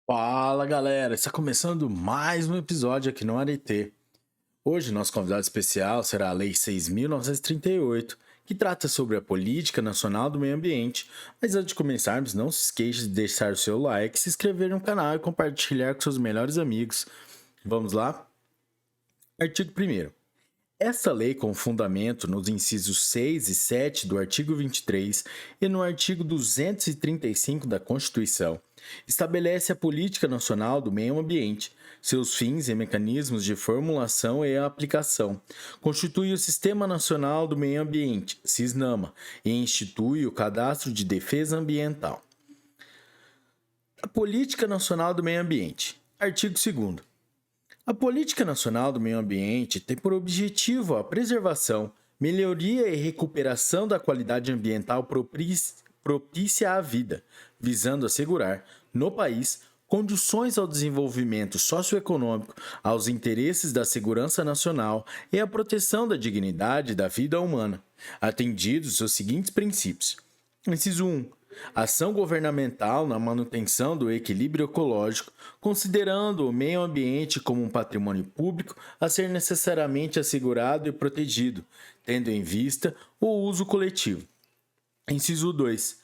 Fala galera, está começando mais um episódio aqui no Arete. Hoje nosso convidado especial será a Lei 6.938, que trata sobre a Política Nacional do Meio Ambiente. Mas antes de começarmos, não se esqueça de deixar o seu like, se inscrever no canal e compartilhar com seus melhores amigos. Vamos lá? Artigo 1º. Esta lei, com fundamento nos incisos 6 e 7 do artigo 23 e no artigo 235 da Constituição, estabelece a Política Nacional do Meio Ambiente, seus fins e mecanismos de formulação e aplicação, constitui o Sistema Nacional do Meio Ambiente, SISNAMA, e institui o Cadastro de Defesa Ambiental. A Política Nacional do Meio Ambiente. Artigo 2º. A Política Nacional do Meio Ambiente tem por objetivo a preservação, melhoria e recuperação da qualidade ambiental propícia à vida, visando assegurar, no país, condições ao desenvolvimento socioeconômico, aos interesses da segurança nacional e à proteção da dignidade da vida humana, atendidos os seguintes princípios. Inciso 1. Ação governamental na manutenção do equilíbrio ecológico, considerando o meio ambiente como um patrimônio público a ser necessariamente assegurado e protegido, tendo em vista o uso coletivo. Inciso 2.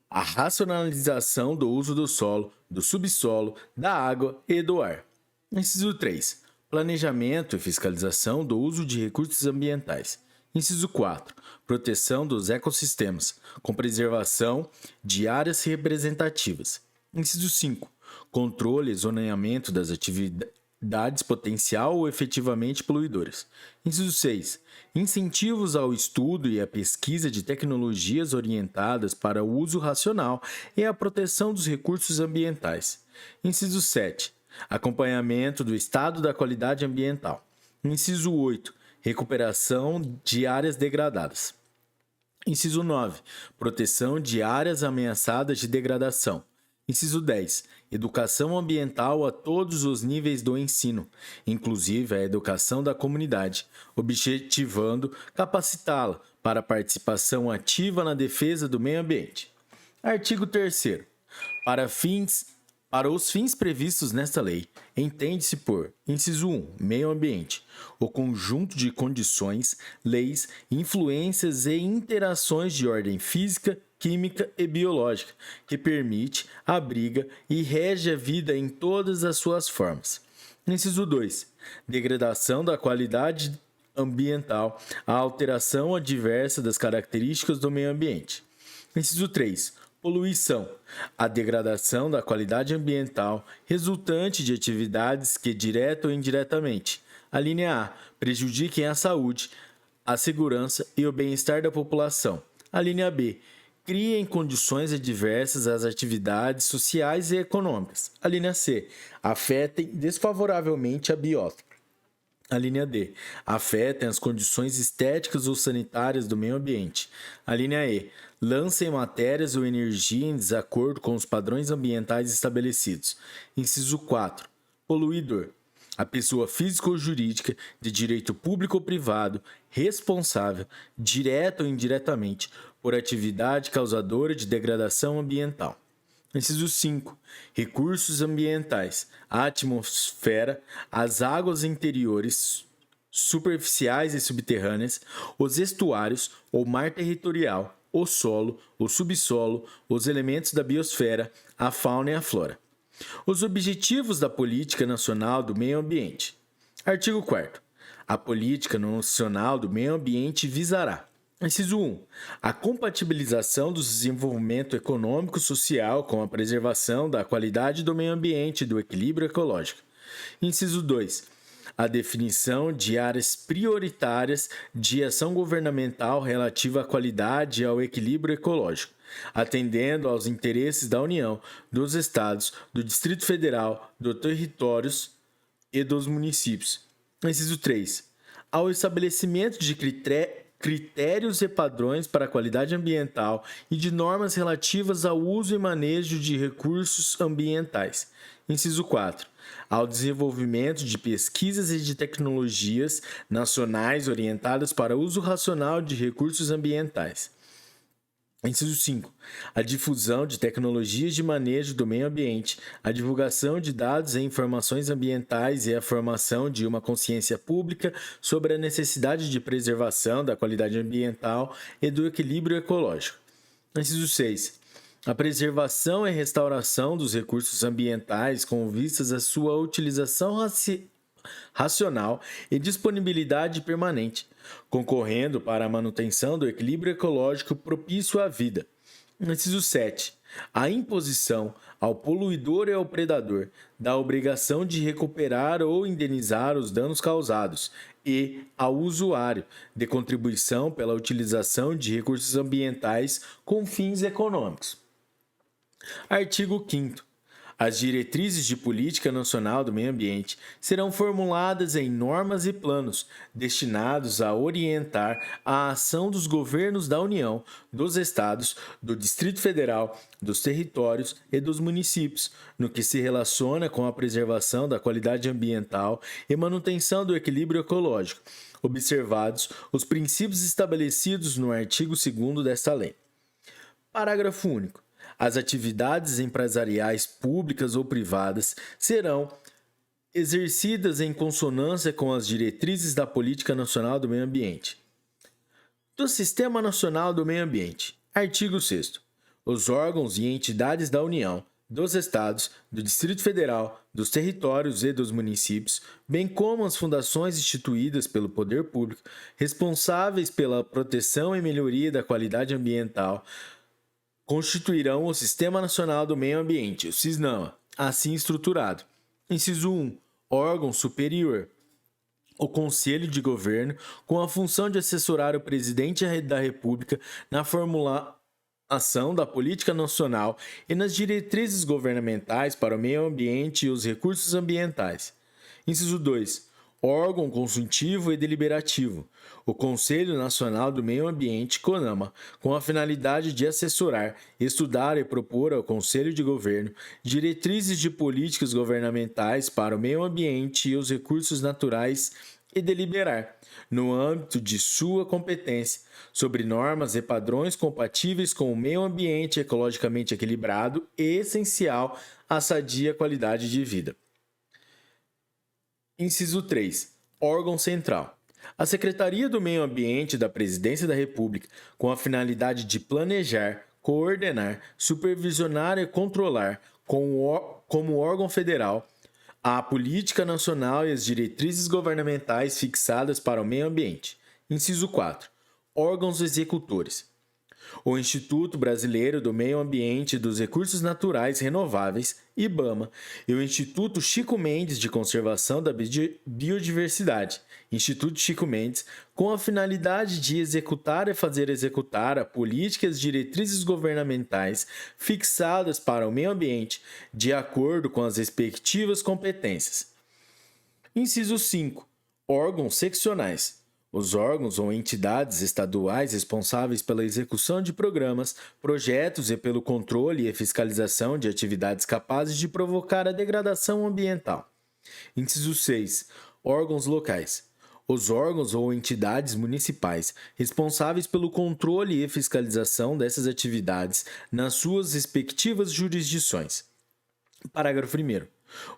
A racionalização do uso do solo, do subsolo, da água e do ar. Inciso 3. Planejamento e fiscalização do uso de recursos ambientais. Inciso 4. Proteção dos ecossistemas, com preservação de áreas representativas. Inciso 5. Controle e zoneamento das atividades potencial ou efetivamente poluidoras. Inciso 6. Incentivos ao estudo e à pesquisa de tecnologias orientadas para o uso racional e a proteção dos recursos ambientais. Inciso 7. Acompanhamento do estado da qualidade ambiental. Inciso 8. Recuperação de áreas degradadas. Inciso 9. Proteção de áreas ameaçadas de degradação. Inciso 10. Educação ambiental a todos os níveis do ensino, inclusive a educação da comunidade, objetivando capacitá-la para participação ativa na defesa do meio ambiente. Artigo 3º. Para os fins previstos nesta lei, entende-se por: inciso 1. Meio ambiente. O conjunto de condições, leis, influências e interações de ordem física, química e biológica, que permite, abriga e rege a vida em todas as suas formas. Inciso 2. Degradação da qualidade ambiental, a alteração adversa das características do meio ambiente. Inciso 3. Poluição, a degradação da qualidade ambiental resultante de atividades que, direta ou indiretamente, a linha A, prejudiquem a saúde, a segurança e o bem-estar da população. A linha B, criem condições adversas às atividades sociais e econômicas. A linha C, afetem desfavoravelmente a biota. A linha D. Afetem as condições estéticas ou sanitárias do meio ambiente. A linha E. Lancem matérias ou energia em desacordo com os padrões ambientais estabelecidos. Inciso 4. Poluidor. A pessoa física ou jurídica, de direito público ou privado, responsável, direta ou indiretamente, por atividade causadora de degradação ambiental. Inciso 5. Recursos ambientais: a atmosfera, as águas interiores, superficiais e subterrâneas, os estuários ou mar territorial, o solo, o subsolo, os elementos da biosfera, a fauna e a flora. Os objetivos da Política Nacional do Meio Ambiente. Artigo 4º. A Política Nacional do Meio Ambiente visará: inciso 1. A compatibilização do desenvolvimento econômico e social com a preservação da qualidade do meio ambiente e do equilíbrio ecológico. Inciso 2. A definição de áreas prioritárias de ação governamental relativa à qualidade e ao equilíbrio ecológico, atendendo aos interesses da União, dos Estados, do Distrito Federal, dos territórios e dos municípios. Inciso 3. Ao estabelecimento de critérios e padrões para a qualidade ambiental e de normas relativas ao uso e manejo de recursos ambientais. Inciso 4. Ao desenvolvimento de pesquisas e de tecnologias nacionais orientadas para o uso racional de recursos ambientais. Inciso 5. A difusão de tecnologias de manejo do meio ambiente, a divulgação de dados e informações ambientais e a formação de uma consciência pública sobre a necessidade de preservação da qualidade ambiental e do equilíbrio ecológico. Inciso 6. A preservação e restauração dos recursos ambientais com vistas à sua utilização racional e disponibilidade permanente, concorrendo para a manutenção do equilíbrio ecológico propício à vida. Inciso 7. A imposição ao poluidor e ao predador da obrigação de recuperar ou indenizar os danos causados e ao usuário de contribuição pela utilização de recursos ambientais com fins econômicos. Artigo 5º. As diretrizes de política nacional do meio ambiente serão formuladas em normas e planos destinados a orientar a ação dos governos da União, dos Estados, do Distrito Federal, dos territórios e dos municípios, no que se relaciona com a preservação da qualidade ambiental e manutenção do equilíbrio ecológico, observados os princípios estabelecidos no artigo 2º desta lei. Parágrafo único. As atividades empresariais públicas ou privadas serão exercidas em consonância com as diretrizes da Política Nacional do Meio Ambiente. Do Sistema Nacional do Meio Ambiente. Artigo 6º. Os órgãos e entidades da União, dos Estados, do Distrito Federal, dos territórios e dos municípios, bem como as fundações instituídas pelo poder público, responsáveis pela proteção e melhoria da qualidade ambiental, constituirão o Sistema Nacional do Meio Ambiente, o SISNAMA, assim estruturado. Inciso 1. Órgão superior. O Conselho de Governo, com a função de assessorar o Presidente da República na formulação da política nacional e nas diretrizes governamentais para o meio ambiente e os recursos ambientais. Inciso 2. Órgão consultivo e deliberativo. O Conselho Nacional do Meio Ambiente, CONAMA, com a finalidade de assessorar, estudar e propor ao Conselho de Governo diretrizes de políticas governamentais para o meio ambiente e os recursos naturais e deliberar, no âmbito de sua competência, sobre normas e padrões compatíveis com o meio ambiente ecologicamente equilibrado e essencial à sadia qualidade de vida. Inciso 3. Órgão central. A Secretaria do Meio Ambiente da Presidência da República, com a finalidade de planejar, coordenar, supervisionar e controlar, como órgão federal, a política nacional e as diretrizes governamentais fixadas para o meio ambiente. Inciso 4. Órgãos executores. O Instituto Brasileiro do Meio Ambiente e dos Recursos Naturais Renováveis, IBAMA, e o Instituto Chico Mendes de Conservação da Biodiversidade, Instituto Chico Mendes, com a finalidade de executar e fazer executar a política e as diretrizes governamentais fixadas para o meio ambiente, de acordo com as respectivas competências. Inciso 5. Órgãos seccionais. Os órgãos ou entidades estaduais responsáveis pela execução de programas, projetos e pelo controle e fiscalização de atividades capazes de provocar a degradação ambiental. Inciso 6. Órgãos locais. Os órgãos ou entidades municipais responsáveis pelo controle e fiscalização dessas atividades nas suas respectivas jurisdições. Parágrafo 1º.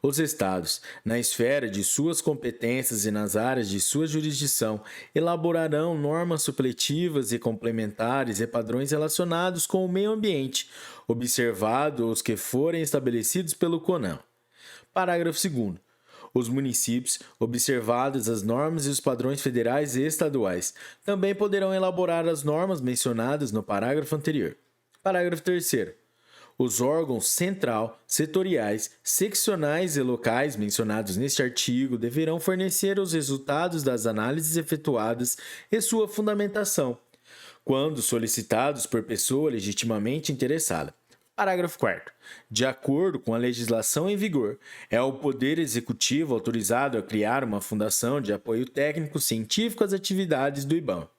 Os Estados, na esfera de suas competências e nas áreas de sua jurisdição, elaborarão normas supletivas e complementares e padrões relacionados com o meio ambiente, observado os que forem estabelecidos pelo CONAM. Parágrafo 2º. Os municípios, observadas as normas e os padrões federais e estaduais, também poderão elaborar as normas mencionadas no parágrafo anterior. Parágrafo 3º. Os órgãos central, setoriais, seccionais e locais mencionados neste artigo deverão fornecer os resultados das análises efetuadas e sua fundamentação, quando solicitados por pessoa legitimamente interessada. Parágrafo 4º. De acordo com a legislação em vigor, é o Poder Executivo autorizado a criar uma fundação de apoio técnico científico às atividades do IBAMA.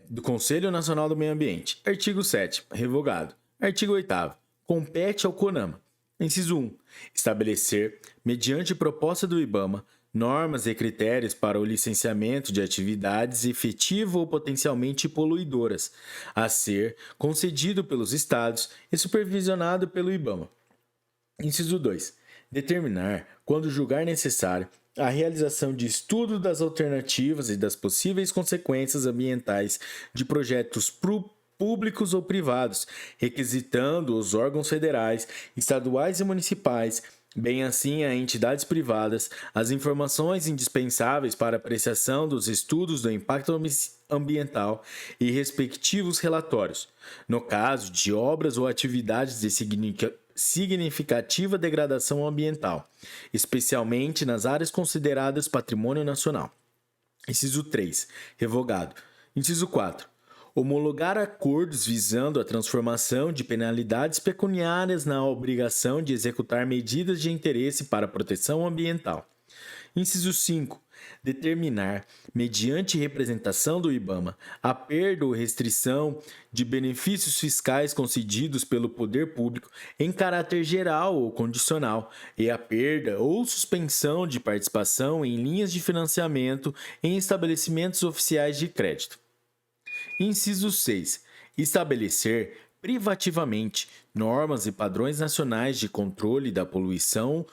Do Conselho Nacional do Meio Ambiente. Artigo 7º. Revogado. Artigo 8º. Compete ao CONAMA. Inciso 1. Estabelecer, mediante proposta do IBAMA, Normas e critérios para o licenciamento de atividades efetivo ou potencialmente poluidoras, a ser concedido pelos estados e supervisionado pelo IBAMA. Inciso 2. Determinar, quando julgar necessário, a realização de estudo das alternativas e das possíveis consequências ambientais de projetos públicos ou privados, requisitando os órgãos federais, estaduais e municipais, bem assim a entidades privadas, as informações indispensáveis para apreciação dos estudos do impacto ambiental e respectivos relatórios, no caso de obras ou atividades de significativa degradação ambiental, especialmente nas áreas consideradas patrimônio nacional. Inciso 3. Revogado. Inciso 4. Homologar acordos visando a transformação de penalidades pecuniárias na obrigação de executar medidas de interesse para a proteção ambiental. Inciso 5. Determinar, mediante representação do IBAMA, a perda ou restrição de benefícios fiscais concedidos pelo poder público em caráter geral ou condicional e a perda ou suspensão de participação em linhas de financiamento em estabelecimentos oficiais de crédito. Inciso 6. Estabelecer privativamente normas e padrões nacionais de controle da poluição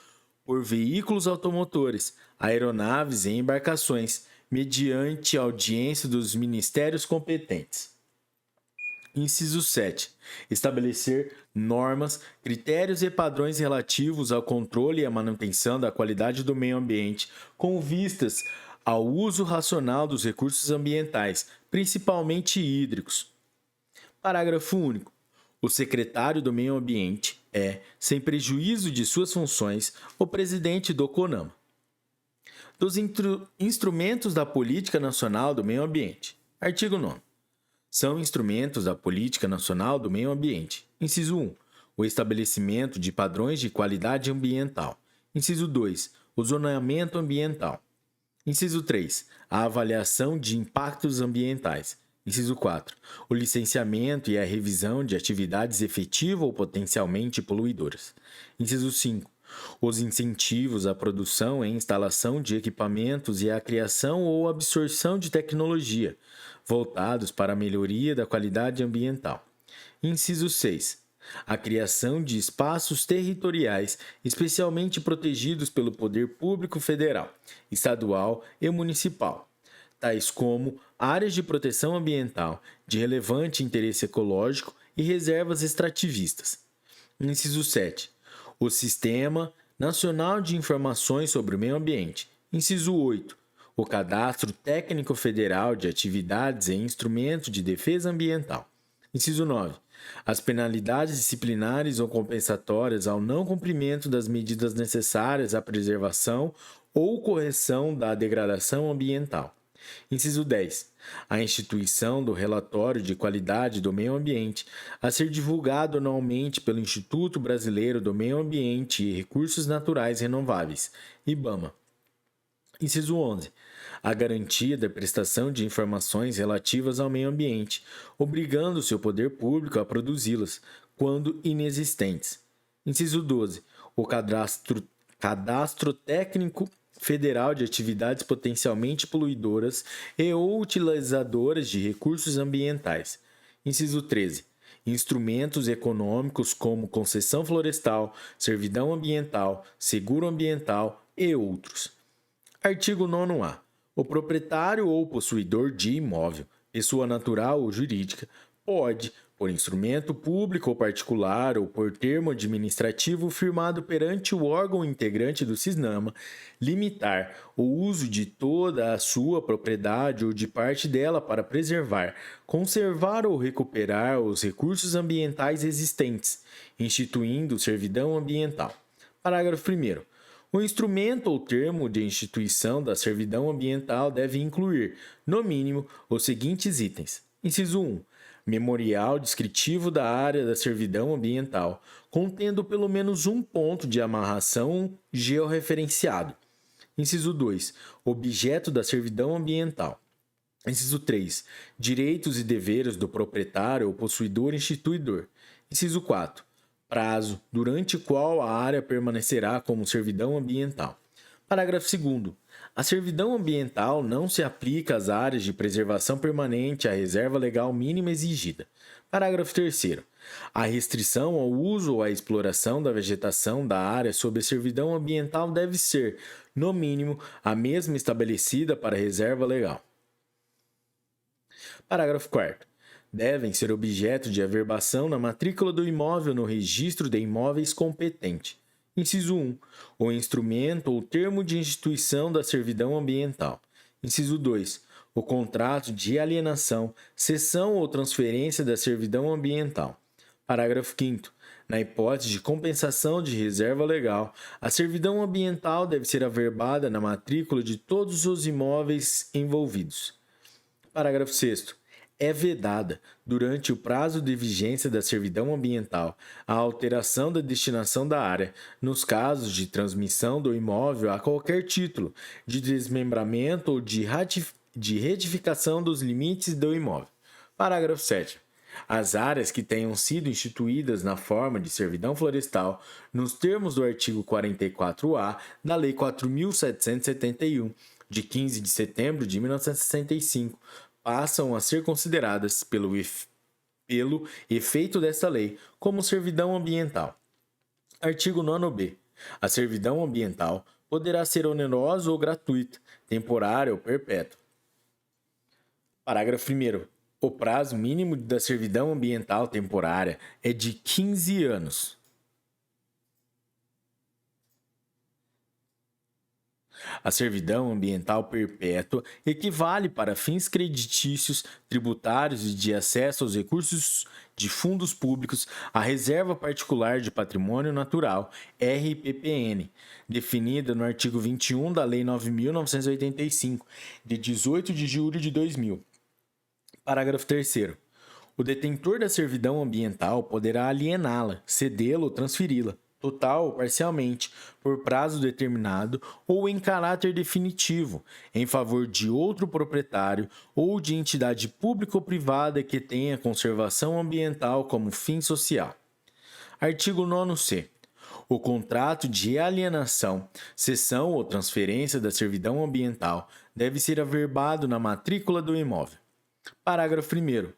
por veículos automotores, aeronaves e embarcações, mediante audiência dos ministérios competentes. Inciso 7. Estabelecer normas, critérios e padrões relativos ao controle e à manutenção da qualidade do meio ambiente, com vistas ao uso racional dos recursos ambientais, principalmente hídricos. Parágrafo único. O secretário do Meio Ambiente é, sem prejuízo de suas funções, o presidente do CONAMA. Dos instrumentos da Política Nacional do Meio Ambiente. Artigo 9º. São instrumentos da Política Nacional do Meio Ambiente. Inciso 1. O estabelecimento de padrões de qualidade ambiental. Inciso 2. O zoneamento ambiental. Inciso 3. A avaliação de impactos ambientais. Inciso 4. O licenciamento e a revisão de atividades efetivas ou potencialmente poluidoras. Inciso 5. Os incentivos à produção e instalação de equipamentos e à criação ou absorção de tecnologia, voltados para a melhoria da qualidade ambiental. Inciso 6. A criação de espaços territoriais especialmente protegidos pelo poder público federal, estadual e municipal, tais como áreas de proteção ambiental de relevante interesse ecológico e reservas extrativistas. Inciso 7. O Sistema Nacional de Informações sobre o Meio Ambiente. Inciso 8. O Cadastro Técnico Federal de Atividades e Instrumentos de Defesa Ambiental. Inciso 9. As penalidades disciplinares ou compensatórias ao não cumprimento das medidas necessárias à preservação ou correção da degradação ambiental. Inciso 10. A instituição do relatório de qualidade do meio ambiente, a ser divulgado anualmente pelo Instituto Brasileiro do Meio Ambiente e Recursos Naturais Renováveis, IBAMA. Inciso 11. A garantia da prestação de informações relativas ao meio ambiente, obrigando o seu poder público a produzi-las, quando inexistentes. Inciso 12. O Cadastro Técnico Federal de Atividades Potencialmente Poluidoras e ou Utilizadoras de Recursos Ambientais. Inciso 13. Instrumentos econômicos como concessão florestal, servidão ambiental, seguro ambiental e outros. Artigo 9º-A. O proprietário ou possuidor de imóvel, pessoa natural ou jurídica, pode, por instrumento público ou particular ou por termo administrativo firmado perante o órgão integrante do CISNAMA, limitar o uso de toda a sua propriedade ou de parte dela para preservar, conservar ou recuperar os recursos ambientais existentes, instituindo servidão ambiental. Parágrafo 1º. O instrumento ou termo de instituição da servidão ambiental deve incluir, no mínimo, os seguintes itens. Inciso 1. Memorial descritivo da área da servidão ambiental, contendo pelo menos um ponto de amarração georreferenciado. Inciso 2. Objeto da servidão ambiental. Inciso 3. Direitos e deveres do proprietário ou possuidor instituidor. Inciso 4. Prazo, durante o qual a área permanecerá como servidão ambiental. Parágrafo 2º. A servidão ambiental não se aplica às áreas de preservação permanente à reserva legal mínima exigida. Parágrafo 3º. A restrição ao uso ou à exploração da vegetação da área sob a servidão ambiental deve ser, no mínimo, a mesma estabelecida para a reserva legal. Parágrafo 4º. Devem ser objeto de averbação na matrícula do imóvel no registro de imóveis competente. Inciso 1. O instrumento ou termo de instituição da servidão ambiental. Inciso 2. O contrato de alienação, cessão ou transferência da servidão ambiental. Parágrafo 5º. Na hipótese de compensação de reserva legal, a servidão ambiental deve ser averbada na matrícula de todos os imóveis envolvidos. Parágrafo 6º. É vedada, durante o prazo de vigência da servidão ambiental, a alteração da destinação da área, nos casos de transmissão do imóvel a qualquer título, de desmembramento ou de retificação dos limites do imóvel. Parágrafo 7º. As áreas que tenham sido instituídas na forma de servidão florestal, nos termos do artigo 44-A da Lei 4.771, de 15 de setembro de 1965, passam a ser consideradas, pelo efeito desta lei, como servidão ambiental. Artigo 9b. A servidão ambiental poderá ser onerosa ou gratuita, temporária ou perpétua. Parágrafo 1º. O prazo mínimo da servidão ambiental temporária é de 15 anos. A servidão ambiental perpétua equivale, para fins creditícios, tributários e de acesso aos recursos de fundos públicos, à Reserva Particular de Patrimônio Natural, RPPN, definida no artigo 21 da Lei 9.985, de 18 de julho de 2000. Parágrafo 3º. O detentor da servidão ambiental poderá aliená-la, cedê-la ou transferi-la, total ou parcialmente, por prazo determinado ou em caráter definitivo, em favor de outro proprietário ou de entidade pública ou privada que tenha conservação ambiental como fim social. Artigo 9c. O contrato de alienação, cessão ou transferência da servidão ambiental deve ser averbado na matrícula do imóvel. Parágrafo 1º.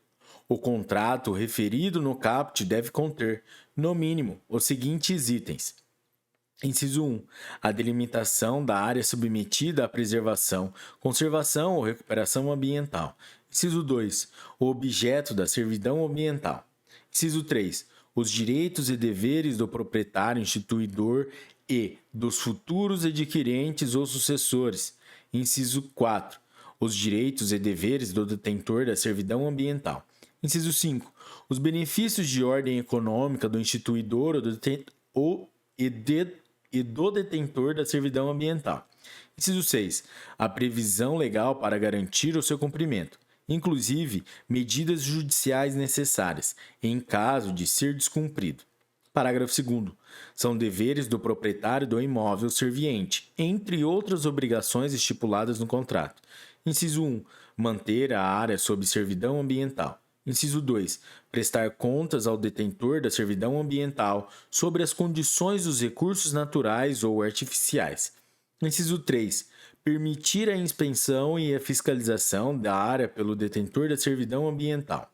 O contrato referido no caput deve conter, no mínimo, os seguintes itens. Inciso 1. A delimitação da área submetida à preservação, conservação ou recuperação ambiental. Inciso 2. O objeto da servidão ambiental. Inciso 3. Os direitos e deveres do proprietário instituidor e dos futuros adquirentes ou sucessores. Inciso 4. Os direitos e deveres do detentor da servidão ambiental. Inciso 5. Os benefícios de ordem econômica do instituidor e do detentor da servidão ambiental. Inciso 6. A previsão legal para garantir o seu cumprimento, inclusive medidas judiciais necessárias, em caso de ser descumprido. Parágrafo 2º. São deveres do proprietário do imóvel serviente, entre outras obrigações estipuladas no contrato. Inciso 1. Manter a área sob servidão ambiental. Inciso 2. Prestar contas ao detentor da servidão ambiental sobre as condições dos recursos naturais ou artificiais. Inciso 3. Permitir a inspeção e a fiscalização da área pelo detentor da servidão ambiental.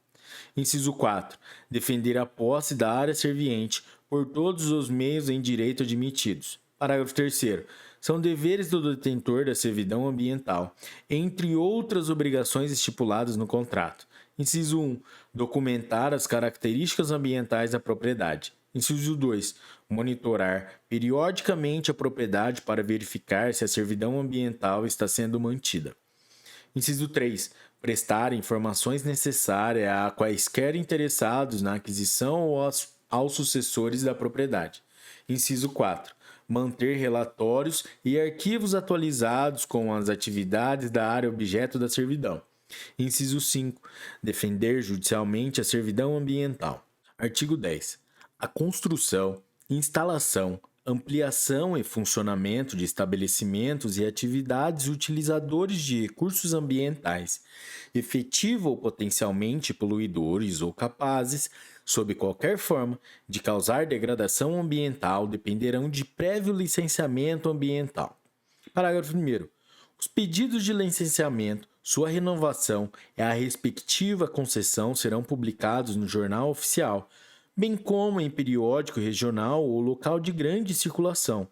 Inciso 4. Defender a posse da área serviente por todos os meios em direito admitidos. Parágrafo 3º. São deveres do detentor da servidão ambiental, entre outras obrigações estipuladas no contrato. Inciso 1. Documentar as características ambientais da propriedade. Inciso 2. Monitorar periodicamente a propriedade para verificar se a servidão ambiental está sendo mantida. Inciso 3. Prestar informações necessárias a quaisquer interessados na aquisição ou aos sucessores da propriedade. Inciso 4. Manter relatórios e arquivos atualizados com as atividades da área objeto da servidão. Inciso 5. Defender judicialmente a servidão ambiental. Artigo 10. A construção, instalação, ampliação e funcionamento de estabelecimentos e atividades utilizadores de recursos ambientais, efetivo ou potencialmente poluidores ou capazes, sob qualquer forma, de causar degradação ambiental dependerão de prévio licenciamento ambiental. Parágrafo 1º. Os pedidos de licenciamento, sua renovação e a respectiva concessão serão publicados no Jornal Oficial, bem como em periódico regional ou local de grande circulação,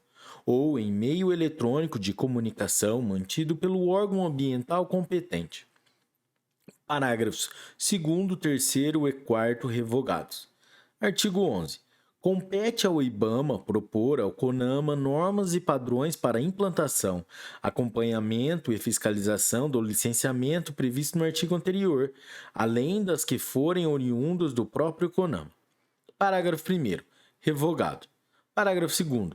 ou em meio eletrônico de comunicação mantido pelo órgão ambiental competente. Parágrafos 2º, 3º e 4º revogados. Artigo 11. Compete ao IBAMA propor ao CONAMA normas e padrões para implantação, acompanhamento e fiscalização do licenciamento previsto no artigo anterior, além das que forem oriundas do próprio CONAMA. Parágrafo 1º. Revogado. Parágrafo 2º.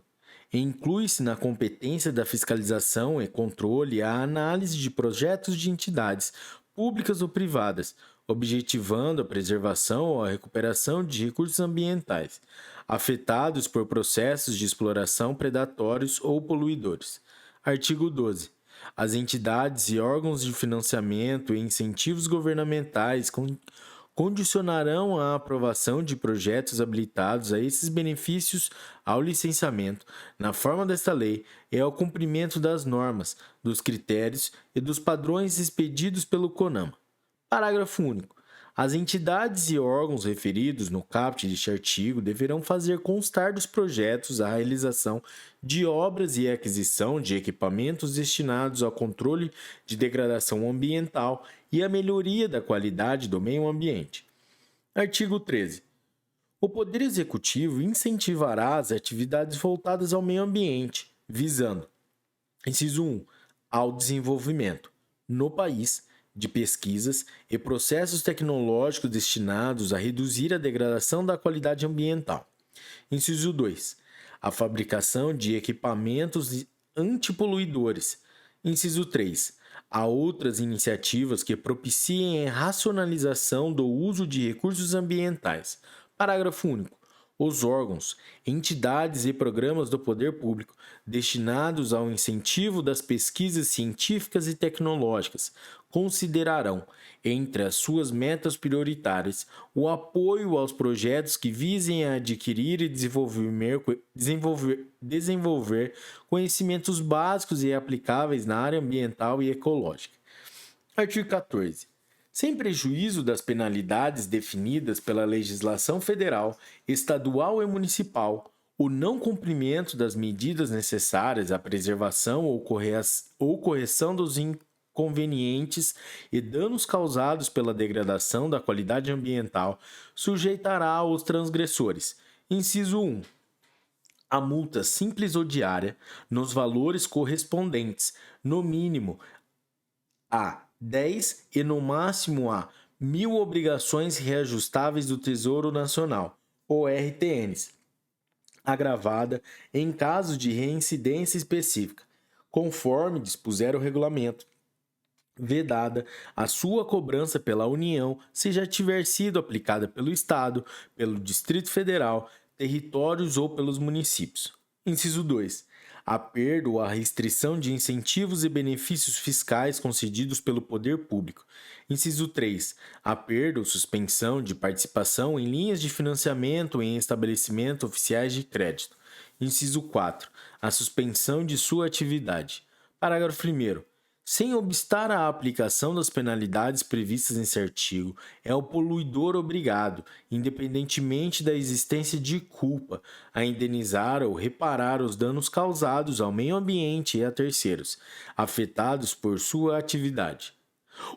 Inclui-se na competência da fiscalização e controle a análise de projetos de entidades, públicas ou privadas, objetivando a preservação ou a recuperação de recursos ambientais, afetados por processos de exploração predatórios ou poluidores. Artigo 12. As entidades e órgãos de financiamento e incentivos governamentais condicionarão a aprovação de projetos habilitados a esses benefícios ao licenciamento, na forma desta lei, e ao cumprimento das normas, dos critérios e dos padrões expedidos pelo CONAMA. Parágrafo único. As entidades e órgãos referidos no caput deste artigo deverão fazer constar dos projetos a realização de obras e aquisição de equipamentos destinados ao controle de degradação ambiental e à melhoria da qualidade do meio ambiente. Artigo 13. O Poder Executivo incentivará as atividades voltadas ao meio ambiente, visando: inciso 1. Ao desenvolvimento, no país, de pesquisas e processos tecnológicos destinados a reduzir a degradação da qualidade ambiental. Inciso 2. A fabricação de equipamentos antipoluidores. Inciso 3. Há outras iniciativas que propiciem a racionalização do uso de recursos ambientais. Parágrafo único. Os órgãos, entidades e programas do poder público destinados ao incentivo das pesquisas científicas e tecnológicas considerarão, entre as suas metas prioritárias, o apoio aos projetos que visem a adquirir e desenvolver conhecimentos básicos e aplicáveis na área ambiental e ecológica. Artigo 14. Sem prejuízo das penalidades definidas pela legislação federal, estadual e municipal, o não cumprimento das medidas necessárias à preservação ou correção dos inconvenientes e danos causados pela degradação da qualidade ambiental sujeitará os transgressores. Inciso 1. A multa simples ou diária, nos valores correspondentes, no mínimo, a 10 e no máximo a 1.000 obrigações reajustáveis do Tesouro Nacional, ou RTNs, agravada em caso de reincidência específica, conforme dispuser o regulamento, vedada a sua cobrança pela União se já tiver sido aplicada pelo Estado, pelo Distrito Federal, territórios ou pelos municípios. Inciso 2. A perda ou a restrição de incentivos e benefícios fiscais concedidos pelo poder público. Inciso 3. A perda ou suspensão de participação em linhas de financiamento em estabelecimentos oficiais de crédito. Inciso 4. A suspensão de sua atividade. Parágrafo 1º. Sem obstar à aplicação das penalidades previstas nesse artigo, é o poluidor obrigado, independentemente da existência de culpa, a indenizar ou reparar os danos causados ao meio ambiente e a terceiros, afetados por sua atividade.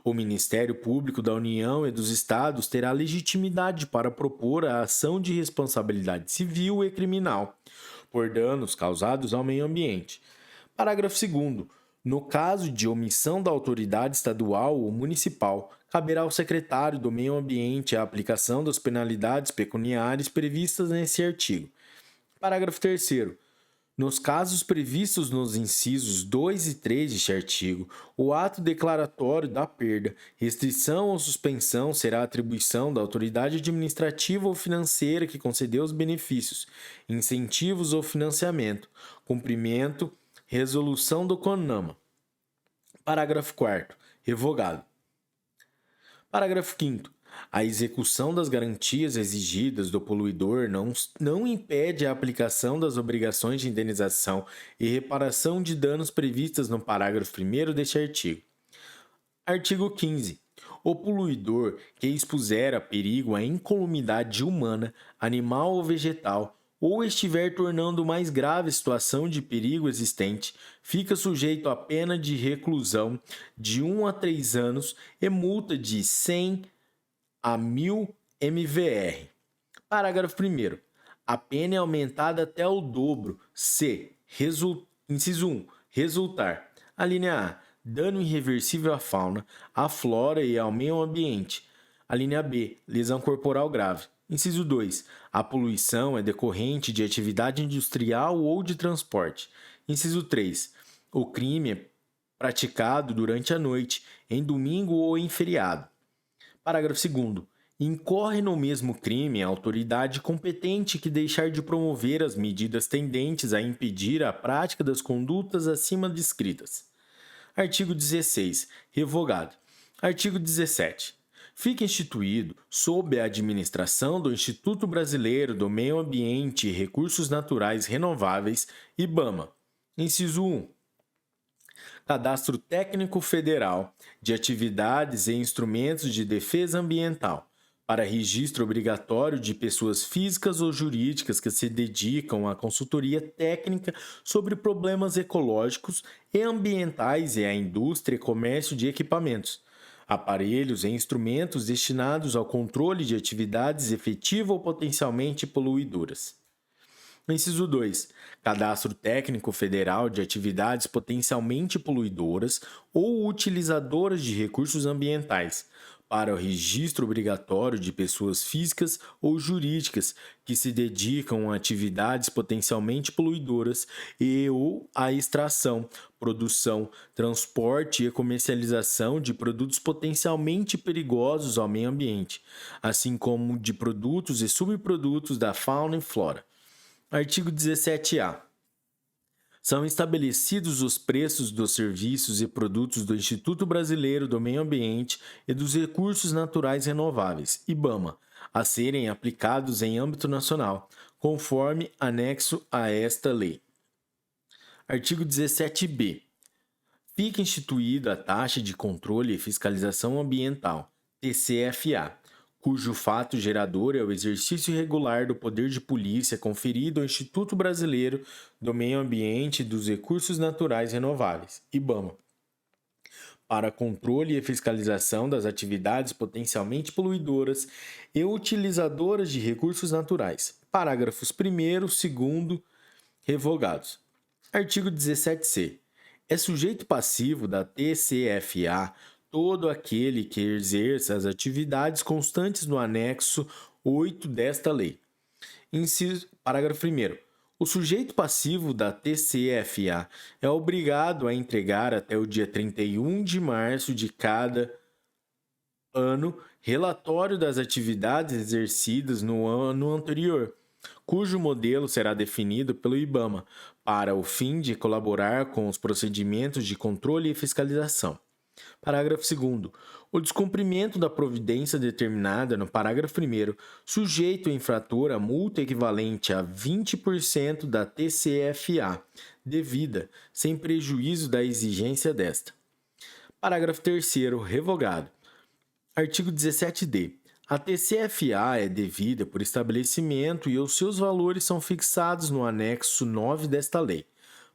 O Ministério Público da União e dos Estados terá legitimidade para propor a ação de responsabilidade civil e criminal por danos causados ao meio ambiente. Parágrafo 2º. No caso de omissão da autoridade estadual ou municipal, caberá ao secretário do Meio Ambiente a aplicação das penalidades pecuniárias previstas nesse artigo. Parágrafo 3º. Nos casos previstos nos incisos 2 e 3 deste artigo, o ato declaratório da perda, restrição ou suspensão será atribuição da autoridade administrativa ou financeira que concedeu os benefícios, incentivos ou financiamento, cumprimento, resolução do CONAMA. Parágrafo 4º. Revogado. Parágrafo 5º. A execução das garantias exigidas do poluidor não impede a aplicação das obrigações de indenização e reparação de danos previstas no parágrafo 1º deste artigo. Artigo 15. O poluidor que expuser a perigo a incolumidade humana, animal ou vegetal, ou estiver tornando mais grave a situação de perigo existente, fica sujeito à pena de reclusão de 1 a 3 anos e multa de 100 a 1.000 mvr. Parágrafo 1º. A pena é aumentada até o dobro se, inciso 1, resultar, a linha A, dano irreversível à fauna, à flora e ao meio ambiente. A linha B, lesão corporal grave. Inciso 2. A poluição é decorrente de atividade industrial ou de transporte. Inciso 3. O crime é praticado durante a noite, em domingo ou em feriado. Parágrafo 2º. Incorre no mesmo crime a autoridade competente que deixar de promover as medidas tendentes a impedir a prática das condutas acima descritas. Artigo 16. Revogado. Artigo 17. Fica instituído, sob a administração do Instituto Brasileiro do Meio Ambiente e Recursos Naturais Renováveis, IBAMA. Inciso 1. Cadastro Técnico Federal de Atividades e Instrumentos de Defesa Ambiental, para registro obrigatório de pessoas físicas ou jurídicas que se dedicam à consultoria técnica sobre problemas ecológicos e ambientais e à indústria e comércio de equipamentos, aparelhos e instrumentos destinados ao controle de atividades efetiva ou potencialmente poluidoras. Inciso 2. Cadastro Técnico Federal de Atividades Potencialmente Poluidoras ou Utilizadoras de Recursos Ambientais, para o registro obrigatório de pessoas físicas ou jurídicas que se dedicam a atividades potencialmente poluidoras e ou à extração, produção, transporte e comercialização de produtos potencialmente perigosos ao meio ambiente, assim como de produtos e subprodutos da fauna e flora. Artigo 17-A. São estabelecidos os preços dos serviços e produtos do Instituto Brasileiro do Meio Ambiente e dos Recursos Naturais Renováveis, IBAMA, a serem aplicados em âmbito nacional, conforme anexo a esta lei. Artigo 17-B. Fica instituída a Taxa de Controle e Fiscalização Ambiental, TCFA, cujo fato gerador é o exercício regular do poder de polícia conferido ao Instituto Brasileiro do Meio Ambiente e dos Recursos Naturais Renováveis, IBAMA, para controle e fiscalização das atividades potencialmente poluidoras e utilizadoras de recursos naturais. Parágrafos 1º, 2º, revogados. Artigo 17-C. É sujeito passivo da TCFA todo aquele que exerça as atividades constantes no anexo 8 desta lei. Parágrafo 1º. O sujeito passivo da TCFA é obrigado a entregar até o dia 31 de março de cada ano relatório das atividades exercidas no ano anterior, cujo modelo será definido pelo IBAMA, para o fim de colaborar com os procedimentos de controle e fiscalização. Parágrafo 2º. O descumprimento da providência determinada no parágrafo 1º sujeita o infrator a multa equivalente a 20% da TCFA devida, sem prejuízo da exigência desta. Parágrafo 3º. Revogado. Artigo 17-D. A TCFA é devida por estabelecimento e os seus valores são fixados no anexo 9 desta lei.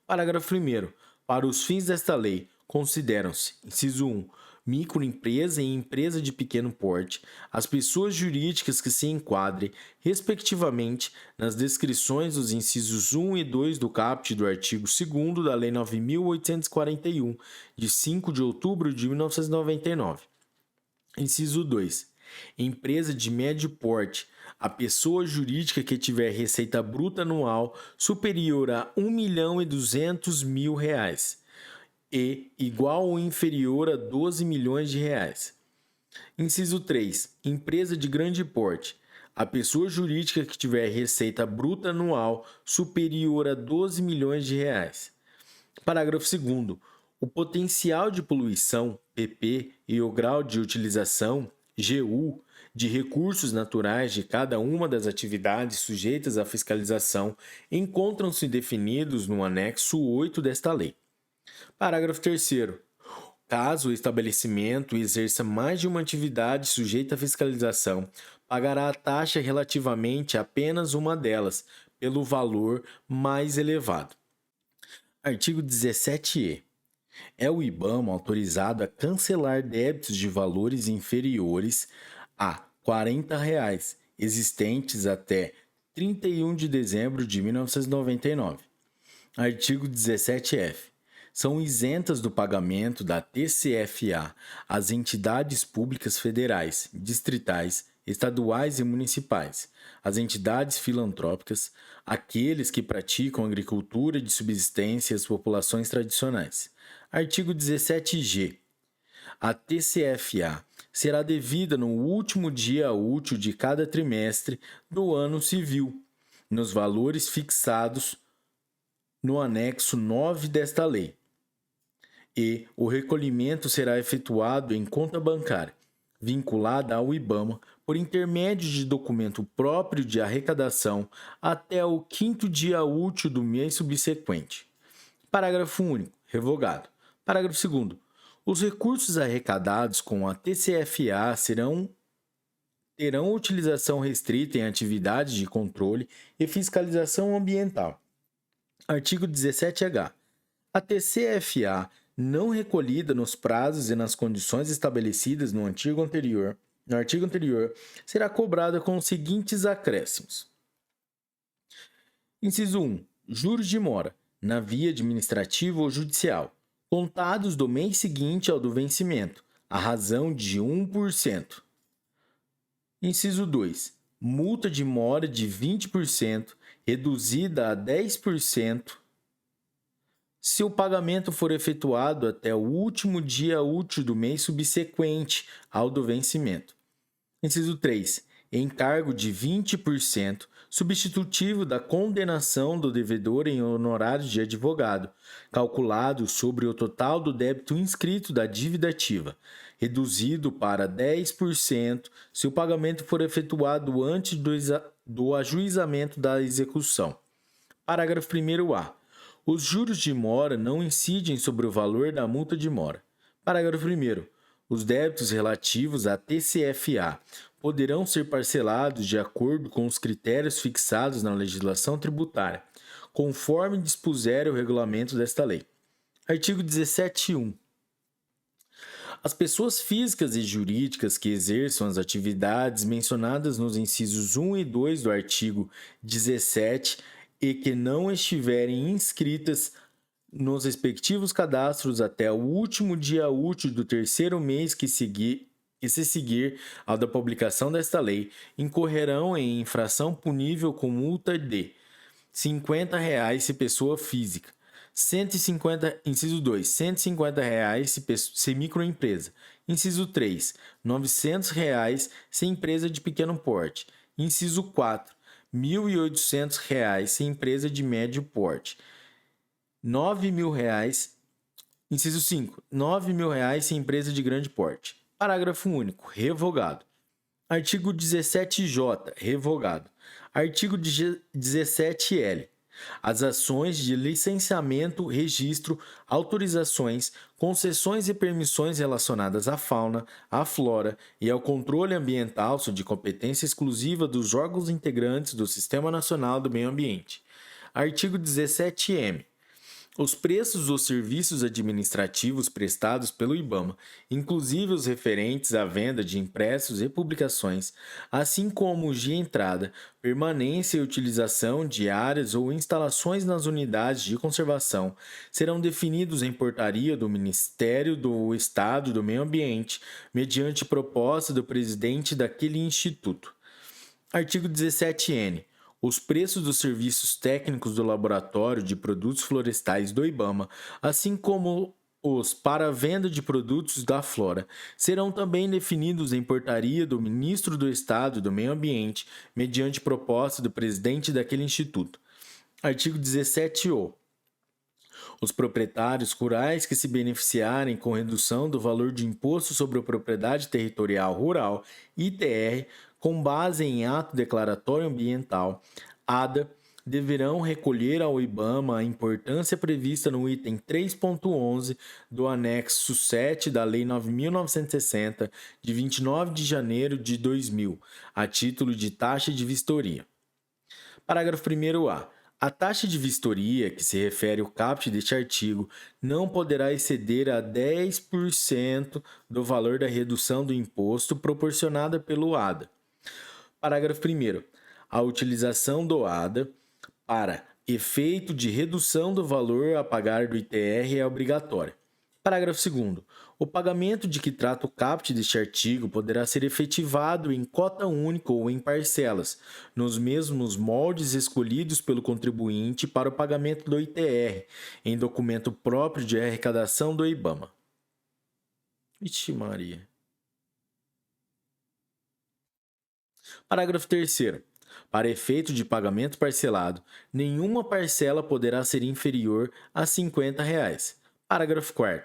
Parágrafo 1º. Para os fins desta lei, consideram-se, inciso 1, microempresa e empresa de pequeno porte, as pessoas jurídicas que se enquadrem, respectivamente, nas descrições dos incisos 1 e 2 do caput do artigo 2º da Lei 9.841, de 5 de outubro de 1999. Inciso 2. Empresa de médio porte, a pessoa jurídica que tiver receita bruta anual superior a R$ 1.200.000 e igual ou inferior a 12 milhões de reais. Inciso 3. Empresa de grande porte, a pessoa jurídica que tiver receita bruta anual superior a 12 milhões de reais. Parágrafo 2º. O potencial de poluição, PP, e o grau de utilização, GU, de recursos naturais de cada uma das atividades sujeitas à fiscalização encontram-se definidos no anexo 8 desta lei. Parágrafo 3º. Caso o estabelecimento exerça mais de uma atividade sujeita à fiscalização, pagará a taxa relativamente a apenas uma delas, pelo valor mais elevado. Artigo 17e. É o IBAMA autorizado a cancelar débitos de valores inferiores a R$ 40 existentes até 31 de dezembro de 1999. Artigo 17f. São isentas do pagamento da TCFA as entidades públicas federais, distritais, estaduais e municipais, as entidades filantrópicas, aqueles que praticam agricultura de subsistência e as populações tradicionais. Artigo 17g. A TCFA será devida no último dia útil de cada trimestre do ano civil, nos valores fixados no anexo 9 desta lei. E o recolhimento será efetuado em conta bancária, vinculada ao IBAMA, por intermédio de documento próprio de arrecadação até o 5º dia útil do mês subsequente. Parágrafo único. Revogado. Parágrafo 2º. Os recursos arrecadados com a TCFA terão utilização restrita em atividades de controle e fiscalização ambiental. Artigo 17h. A TCFA não recolhida nos prazos e nas condições estabelecidas no artigo anterior, será cobrada com os seguintes acréscimos. Inciso 1. Juros de mora, na via administrativa ou judicial, contados do mês seguinte ao do vencimento, à razão de 1%. Inciso 2. Multa de mora de 20%, reduzida a 10%, se o pagamento for efetuado até o último dia útil do mês subsequente ao do vencimento. Inciso 3. Encargo de 20%, substitutivo da condenação do devedor em honorários de advogado, calculado sobre o total do débito inscrito da dívida ativa, reduzido para 10% se o pagamento for efetuado antes do ajuizamento da execução. Parágrafo 1º-A. Os juros de mora não incidem sobre o valor da multa de mora. Parágrafo 1º. Os débitos relativos à TCFA poderão ser parcelados de acordo com os critérios fixados na legislação tributária, conforme dispuser o regulamento desta lei. Artigo 17.1. As pessoas físicas e jurídicas que exerçam as atividades mencionadas nos incisos 1 e 2 do artigo 17 e que não estiverem inscritas nos respectivos cadastros até o último dia útil do terceiro mês que se seguir ao da publicação desta lei, incorrerão em infração punível com multa de R$ 50 se pessoa física, inciso 2, R$ 150 se microempresa, inciso 3, R$ 900 se empresa de pequeno porte, inciso 4, R$ 1.800 se empresa de médio porte, R$ 9.000, inciso 5, R$ 9.000 se empresa de grande porte. Parágrafo único. Revogado. Artigo 17J. Revogado. Artigo 17L. As ações de licenciamento, registro, autorizações, concessões e permissões relacionadas à fauna, à flora e ao controle ambiental são de competência exclusiva dos órgãos integrantes do Sistema Nacional do Meio Ambiente. Artigo 17M. Os preços dos serviços administrativos prestados pelo IBAMA, inclusive os referentes à venda de impressos e publicações, assim como os de entrada, permanência e utilização de áreas ou instalações nas unidades de conservação, serão definidos em portaria do Ministério do Estado do Meio Ambiente, mediante proposta do presidente daquele instituto. Artigo 17N. Os preços dos serviços técnicos do Laboratório de Produtos Florestais do IBAMA, assim como os para a venda de produtos da flora, serão também definidos em portaria do Ministro do Estado do Meio Ambiente, mediante proposta do presidente daquele instituto. Artigo 17-O. Os proprietários rurais que se beneficiarem com redução do valor de imposto sobre a propriedade territorial rural, ITR, com base em ato declaratório ambiental, ADA, deverão recolher ao IBAMA a importância prevista no item 3.11 do anexo 7 da Lei 9.960, de 29 de janeiro de 2000, a título de taxa de vistoria. Parágrafo 1º-A. A taxa de vistoria, que se refere ao caput deste artigo, não poderá exceder a 10% do valor da redução do imposto proporcionada pelo ADA. Parágrafo 1º. A utilização do ADA para efeito de redução do valor a pagar do ITR é obrigatória. Parágrafo 2º. O pagamento de que trata o caput deste artigo poderá ser efetivado em cota única ou em parcelas, nos mesmos moldes escolhidos pelo contribuinte para o pagamento do ITR, em documento próprio de arrecadação do IBAMA. Ixi Maria. Parágrafo 3º. Para efeito de pagamento parcelado, nenhuma parcela poderá ser inferior a R$ 50. Parágrafo 4º.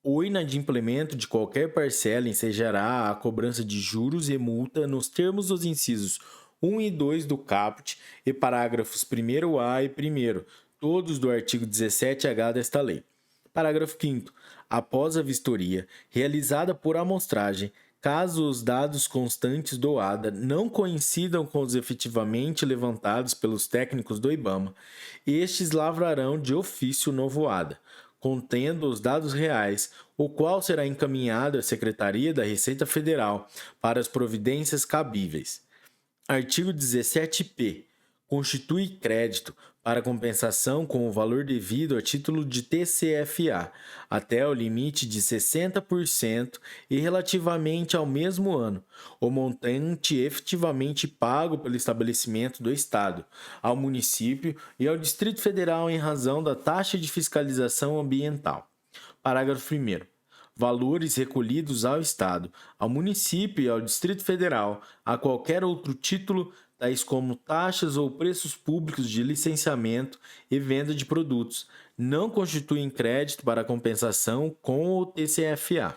O inadimplemento de qualquer parcela ensejará a cobrança de juros e multa nos termos dos incisos 1 e 2 do caput e parágrafos 1º-A e 1º, todos do artigo 17-H desta lei. Parágrafo 5º. Após a vistoria, realizada por amostragem, caso os dados constantes do ADA não coincidam com os efetivamente levantados pelos técnicos do IBAMA, estes lavrarão de ofício o novo ADA, contendo os dados reais, o qual será encaminhado à Secretaria da Receita Federal para as providências cabíveis. Artigo 17p. Constitui crédito para compensação com o valor devido a título de TCFA, até o limite de 60% e relativamente ao mesmo ano, o montante efetivamente pago pelo estabelecimento do Estado, ao município e ao Distrito Federal em razão da taxa de fiscalização ambiental. Parágrafo 1º. Valores recolhidos ao Estado, ao município e ao Distrito Federal, a qualquer outro título, tais como taxas ou preços públicos de licenciamento e venda de produtos, não constituem crédito para compensação com o TCFA.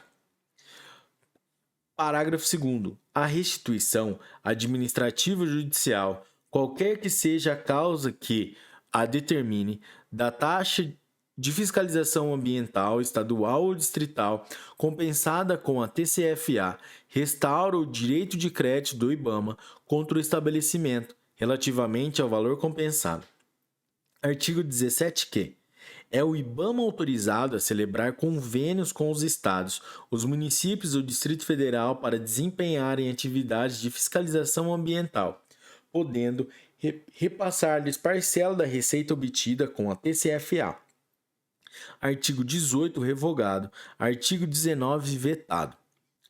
Parágrafo 2º. A restituição administrativa ou judicial, qualquer que seja a causa que a determine, da taxa de fiscalização ambiental, estadual ou distrital, compensada com a TCFA, restaura o direito de crédito do IBAMA contra o estabelecimento, relativamente ao valor compensado. Artigo 17q. É o IBAMA autorizado a celebrar convênios com os estados, os municípios e o Distrito Federal para desempenharem atividades de fiscalização ambiental, podendo repassar-lhes parcela da receita obtida com a TCFA. Artigo 18 revogado. Artigo 19 vetado.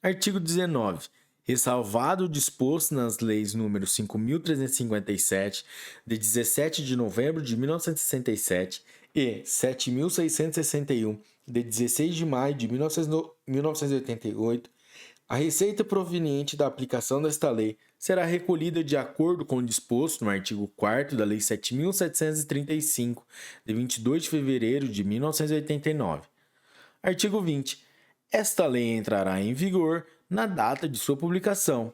Artigo 19. Ressalvado o disposto nas leis nº 5.357, de 17 de novembro de 1967 e 7.661, de 16 de maio de 1988, a receita proveniente da aplicação desta lei será recolhida de acordo com o disposto no artigo 4º da Lei 7.735, de 22 de fevereiro de 1989. Artigo 20. Esta lei entrará em vigor na data de sua publicação.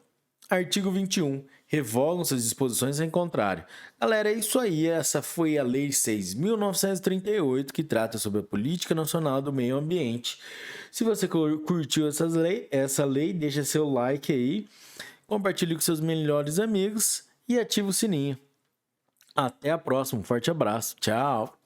Artigo 21. Revogam-se as disposições em contrário. Galera, é isso aí. Essa foi a Lei 6.938, que trata sobre a Política Nacional do Meio Ambiente. Se você curtiu essa lei, deixa seu like aí, compartilhe com seus melhores amigos e ative o sininho. Até a próxima. Um forte abraço. Tchau.